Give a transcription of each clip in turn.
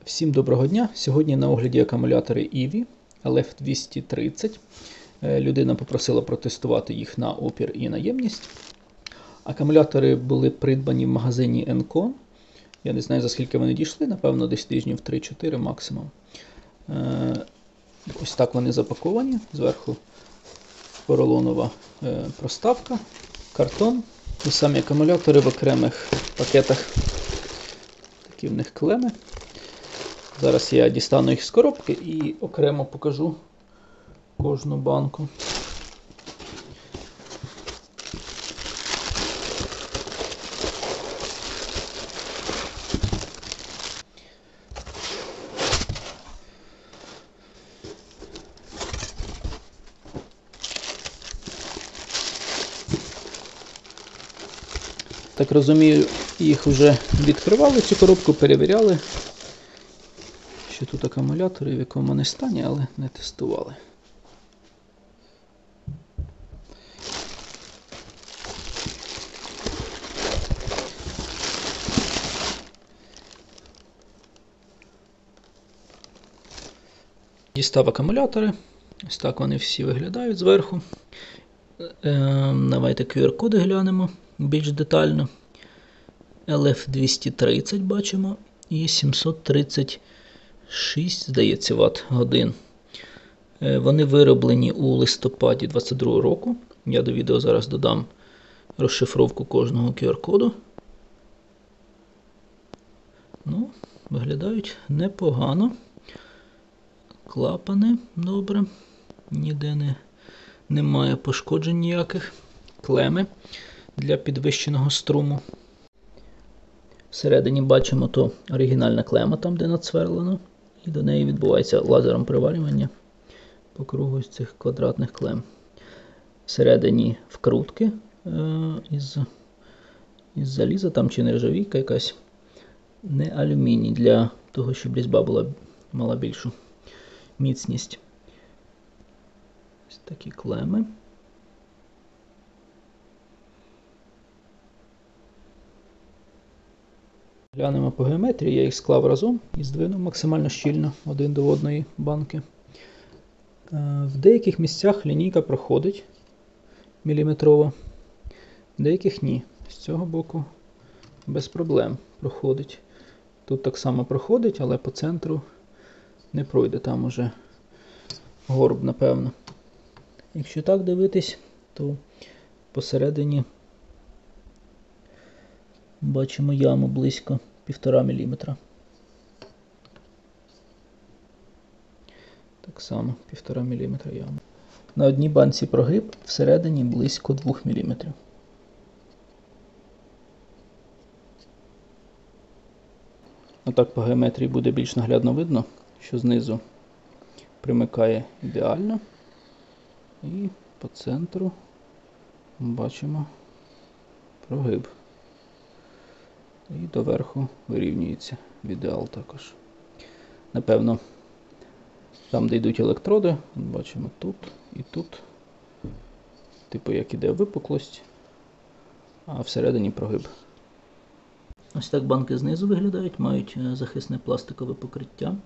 Всім доброго дня! Сьогодні на огляді акумулятори EVE LF230. Людина попросила протестувати їх на опір і на ємність. Акумулятори були придбані в магазині Encon. Я не знаю, за скільки вони дійшли, напевно, десь тижнів 3-4 максимум. Ось так вони запаковані. Зверху поролонова проставка, картон. І самі акумулятори в окремих пакетах. Такі в них клеми. Зараз я дістану їх з коробки і окремо покажу кожну банку. Так розумію, їх вже відкривали, цю коробку перевіряли, що тут акумулятори, в якому вони стані, але не тестували. Дістав акумулятори. Ось так вони всі виглядають зверху. Давайте QR-коди глянемо більш детально. LF230 бачимо і 736, здається, Вт годин. Вони вироблені у листопаді 2022 року. Я до відео зараз додам розшифровку кожного QR-коду. Ну, виглядають непогано. Клапани добре. Ніде немає пошкоджень ніяких. Клеми для підвищеного струму. Всередині бачимо то оригінальна клема, там де надсверлено, і до неї відбувається лазером приварювання по кругу ось цих квадратних клем. Всередині вкрутки із заліза, там чи нержавійка якась, не алюміній, для того, щоб різьба мала більшу міцність. Ось такі клеми. Глянемо по геометрії, я їх склав разом і здвинув максимально щільно один до одної банки. В деяких місцях лінійка проходить міліметрово, в деяких ні. З цього боку без проблем проходить. Тут так само проходить, але по центру не пройде, там уже горб, напевно. Якщо так дивитись, то посередині бачимо яму близько 1,5 мм. Так само 1,5 мм яма. На одній банці прогиб всередині близько 2 мм. Отак по геометрії буде більш наглядно видно, що знизу примикає ідеально. І по центру бачимо прогиб. І доверху вирівнюється в ідеал також. Напевно, там, де йдуть електроди, бачимо тут і тут, типу як іде випуклость, а всередині прогиб. Ось так банки знизу виглядають, мають захисне пластикове покриття.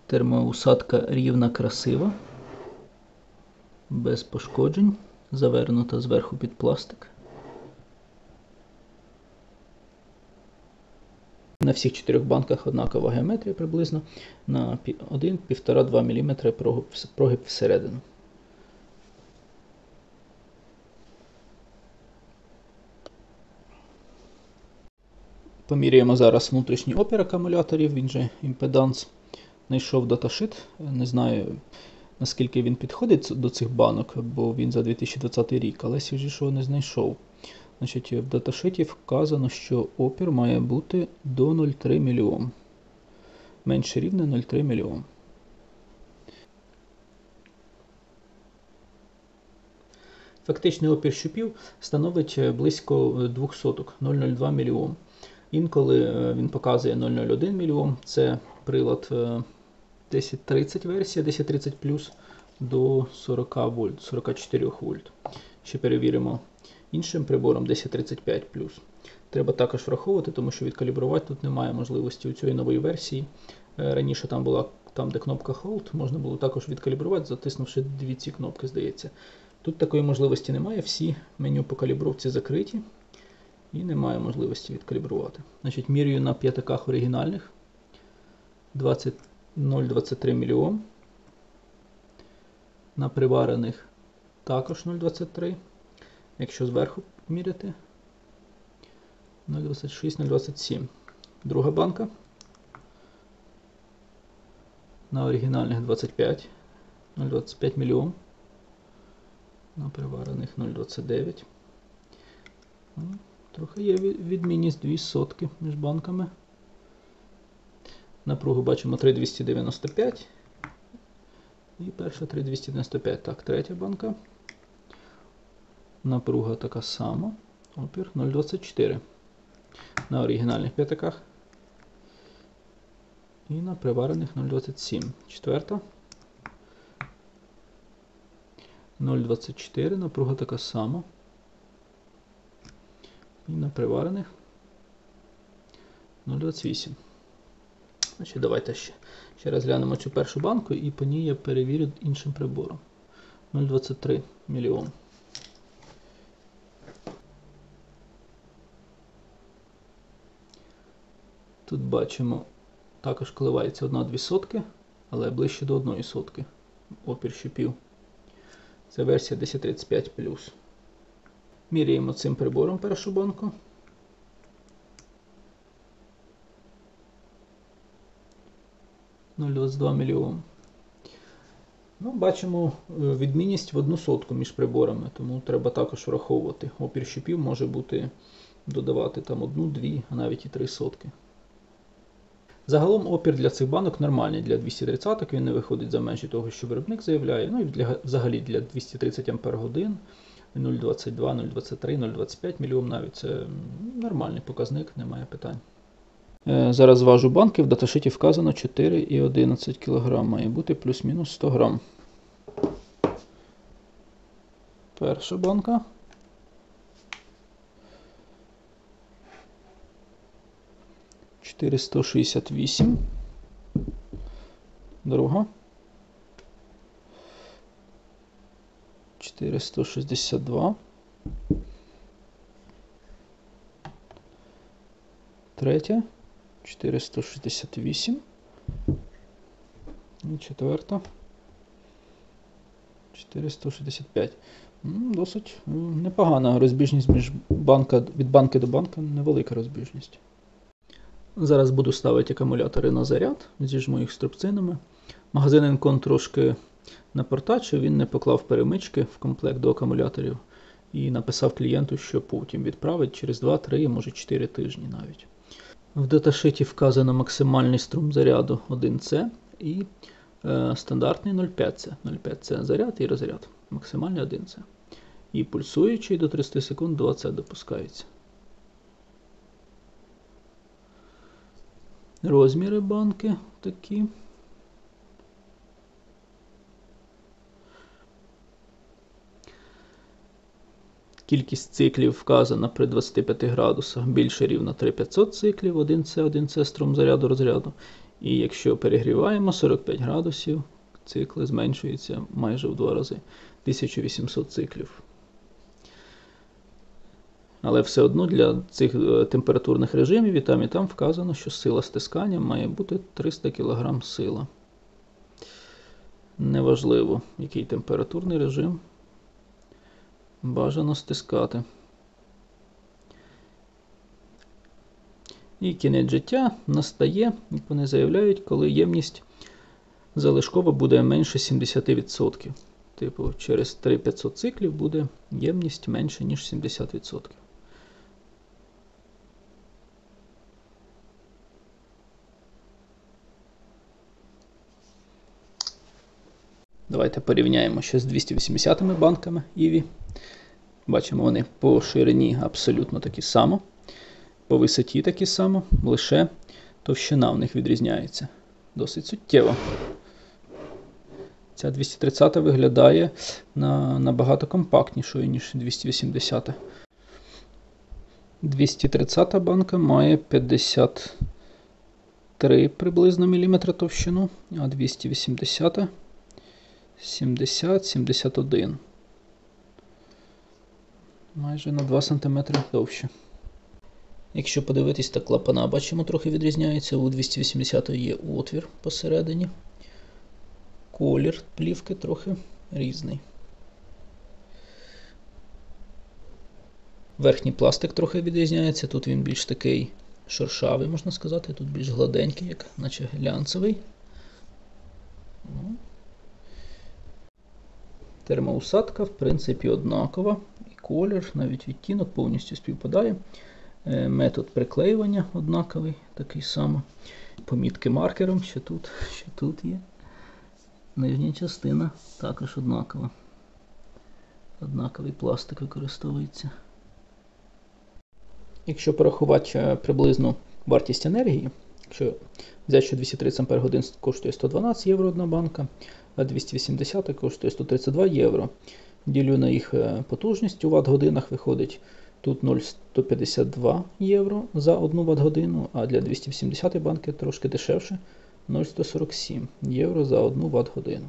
Термоусадка рівна, красива, без пошкоджень, завернута зверху під пластик. На всіх 4 банках однакова геометрія приблизно, на 1-1,5-2 мм прогиб всередину. Поміряємо зараз внутрішній опір акумуляторів, він же імпеданс. Знайшов даташит, не знаю наскільки він підходить до цих банок, бо він за 2020 рік, але свіжішого не знайшов. Значить, в даташиті вказано, що опір має бути до 0,3 мОм. Менше рівне 0,3 мОм. Фактичний опір щупів становить близько 200, 0,02 мОм. Інколи він показує 0,01 мОм, це прилад 1030 версія, 1030+, до 40 вольт, 44 вольт. Ще перевіримо іншим прибором 1035 плюс. Треба також враховувати, тому що відкалібрувати тут немає можливості у цій новій версії. Раніше там була, де кнопка Hold, можна було також відкалібрувати, затиснувши дві ці кнопки, здається. Тут такої можливості немає, всі меню по калібровці закриті і немає можливості відкалібрувати. Значить, міряю на п'ятаках оригінальних 0,23 мОм. На приварених також 0,23. Якщо зверху міряти 0,26, 0,27. Друга банка. На оригінальних 25, 0,25 мОм. На приварених 0,29. Трохи є відмінність 2 сотки між банками. Напругу бачимо 3,295. І перша 3,295. Так, третя банка. Напруга така сама. Опір 0,24. На оригінальних п'ятаках. І на приварених 0,27. Четверта. 0,24. Напруга така сама. І на приварених 0,28. Значить, давайте ще раз глянемо цю першу банку і по ній я перевірю іншим прибором. 0,23 мОм. Тут бачимо, також коливається 1-2 сотки, але ближче до 1 сотки. Опір щупів. Це версія 1035 плюс. Міряємо цим прибором першу банку. 0,22 мОм. Ну, бачимо відмінність в 1 сотку між приборами, тому треба також враховувати. Опір щупів може бути додавати там 1, 2, а навіть і 3 сотки. Загалом опір для цих банок нормальний для 230-ок, він не виходить за межі того, що виробник заявляє. Ну і взагалі для 230 Ах 0,22, 0,23, 0,25 мОм навіть це нормальний показник, немає питань. Зараз зважу банки, в даташиті вказано 4,11 кг, має бути плюс-мінус 100 грам. Перша банка. — 468. Друга. 462. Третя. 468. І четверта. 465. Досить непогана розбіжність від банки до банки, невелика розбіжність. Зараз буду ставити акумулятори на заряд, зіжму їх струбцинами. Магазин Encon трошки напортачив, він не поклав перемички в комплект до акумуляторів і написав клієнту, що потім відправить через 2-3, може 4 тижні навіть. В даташиті вказано максимальний струм заряду 1С і стандартний 0,5С. 0,5С заряд і розряд. Максимальний 1С. І пульсуючий до 30 секунд 2С допускається. Розміри банки такі. Кількість циклів вказана при 25 градусах більше рівно 3500 циклів, 1С струм заряду розряду. І якщо перегріваємо 45 градусів, цикли зменшуються майже в 2 рази. 1800 циклів. Але все одно для цих температурних режимів і там вказано, що сила стискання має бути 300 кг сила. Неважливо, який температурний режим. Бажано стискати. І кінець життя настає, як вони заявляють, коли ємність залишкова буде менше 70%. Типу, через 3500 циклів буде ємність менше, ніж 70%. Давайте порівняємо ще з 280 банками EVI. Бачимо, вони по ширині абсолютно такі само, по висоті такі само, лише товщина в них відрізняється. Досить суттєво. Ця 230 виглядає набагато компактнішою, ніж 280. 230 банка має 53 приблизно міліметра товщину, а 280 70-71. Майже на 2 см довше. Якщо подивитись, так клапана, бачимо, трохи відрізняється. У 280 є отвір посередині. Колір плівки трохи різний. Верхній пластик трохи відрізняється. Тут він більш такий шершавий, можна сказати. Тут більш гладенький, як наче глянцевий. Термоусадка, в принципі, однакова. І колір, навіть відтінок повністю співпадає. Метод приклеювання однаковий, такий самий. Помітки маркером, що тут є. Нижня частина також однакова. Однаковий пластик використовується. Якщо порахувати приблизну вартість енергії, якщо взяти, що 230 Ах коштує 112 євро одна банка, а 280 коштує 132 євро. Ділю на їх потужність у ватт-годинах виходить тут 0,152 євро за 1 ватт-годину, а для 280 банки трошки дешевше 0,147 євро за 1 ватт-годину.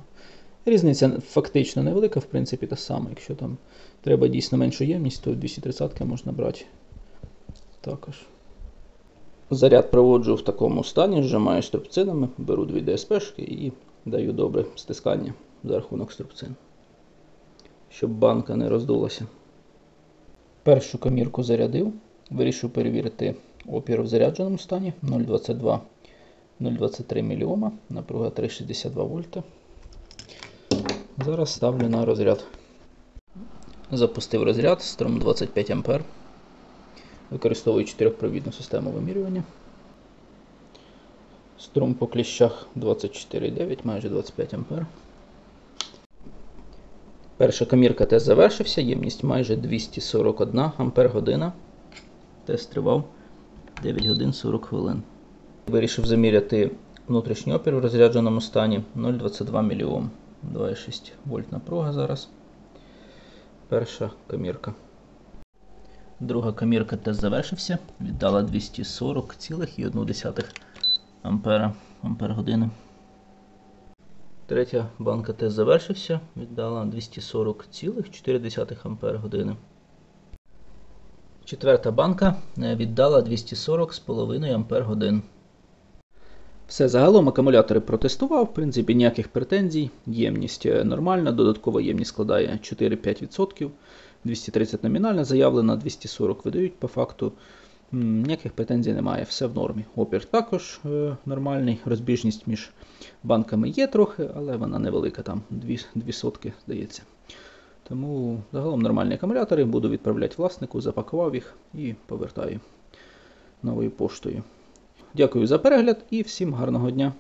Різниця фактично невелика, в принципі, та сама. Якщо там треба дійсно меншу ємність, то 230 можна брати також. Заряд проводжу в такому стані, зжимаю струбцинами, беру 2 ДСП-шки і даю добре стискання за рахунок струбцин, щоб банка не роздулася. Першу комірку зарядив, вирішив перевірити опір в зарядженому стані 0,22-0,23 мОм, напруга 3,62 вольта. Зараз ставлю на розряд. Запустив розряд, струм 25 А. Використовую 4-провідну систему вимірювання. Струм по кліщах 24,9, майже 25 А. Перша комірка тест завершився, ємність майже 241 Ах. Тест тривав 9 годин 40 хвилин. Вирішив заміряти внутрішній опір в розрядженому стані 0,22 мОм. 2,6 вольт напруга зараз. Перша комірка. Друга комірка тест завершився, віддала 240,1 Ампер-години. Третя банка тест завершився, віддала 240,4 Ампер-години. Четверта банка віддала 240,5 Ампер-годин. Все, загалом акумулятори протестував, в принципі, ніяких претензій. Ємність нормальна, додаткова ємність складає 4-5%. 230 номінальна заявлена, 240 видають по факту. Ніяких претензій немає, все в нормі. Опір також нормальний, розбіжність між банками є трохи, але вона невелика, там 2 сотки, здається. Тому загалом нормальні акумулятори, буду відправляти власнику, запакував їх і повертаю новою поштою. Дякую за перегляд і всім гарного дня!